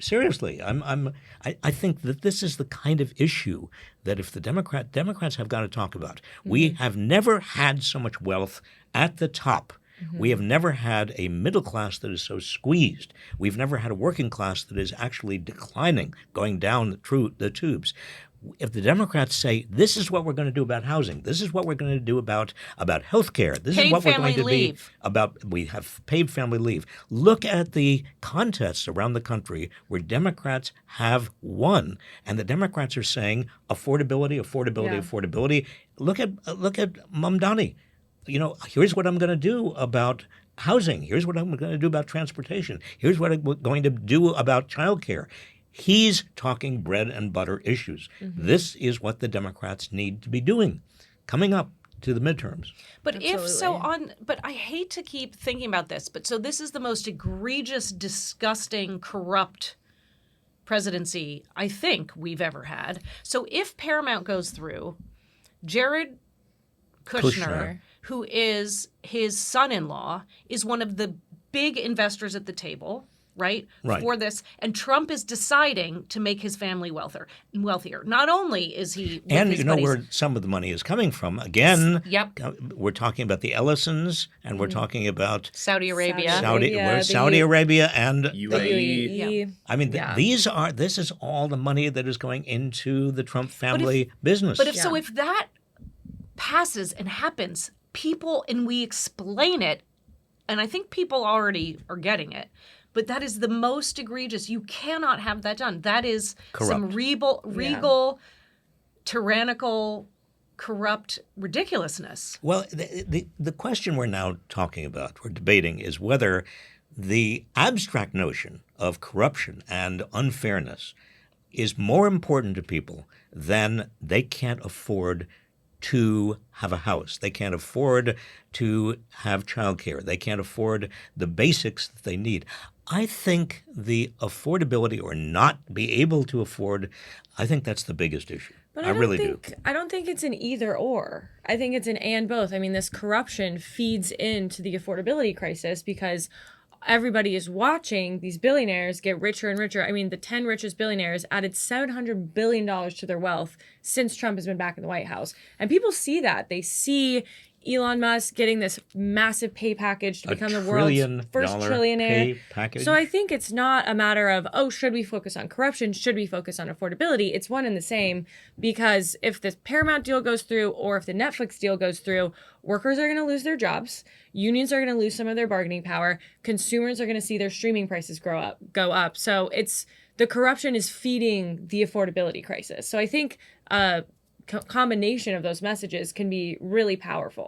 Seriously, I think that this is the kind of issue that if the Democrats have got to talk about. We have never had so much wealth at the top. We have never had a middle class that is so squeezed. We've never had a working class that is actually declining, going down the tubes. If the Democrats say, this is what we're going to do about housing, this is what we're going to do about health care, this is what we're going to be about, we have paid family leave. Look at the contests around the country where Democrats have won, and the Democrats are saying affordability, affordability. Look at Mamdani. Here's what I'm going to do about housing. Here's what I'm going to do about transportation. Here's what I'm going to do about childcare. He's talking bread and butter issues. This is what the Democrats need to be doing coming up to the midterms. But but I hate to keep thinking about this, but so this is the most egregious, disgusting, corrupt presidency I think we've ever had. So if Paramount goes through, Jared Kushner, who is his son-in-law, is one of the big investors at the table, right, for this. And Trump is deciding to make his family wealthier. Not only is he with and his you know buddies, where some of the money is coming from. Again, Yep. We're talking about the Ellisons, and we're talking about Saudi Arabia. Saudi Arabia and UAE. I mean, this is all the money that is going into the Trump family business. So if that passes and happens, and we explain it, and I think people already are getting it, but that is the most egregious. You cannot have that done. That is corrupt. Some regal, tyrannical, corrupt ridiculousness. Well, the question we're now talking about, we're debating, is whether the abstract notion of corruption and unfairness is more important to people than they can't afford to have a house. They can't afford to have childcare. They can't afford the basics that they need. I think the affordability or not be able to afford, I think that's the biggest issue. But I really do. I don't think it's an either or. I think it's an and both. I mean, this corruption feeds into the affordability crisis because everybody is watching these billionaires get richer and richer. I mean, the 10 richest billionaires added $700 billion to their wealth since Trump has been back in the White House. And people see that. They see Elon Musk getting this massive pay package to become the world's first trillionaire. Pay package. So I think it's not a matter of, should we focus on corruption? Should we focus on affordability? It's one and the same, because if the Paramount deal goes through or if the Netflix deal goes through, workers are going to lose their jobs. Unions are going to lose some of their bargaining power. Consumers are going to see their streaming prices go up. So the corruption is feeding the affordability crisis. So I think a combination of those messages can be really powerful.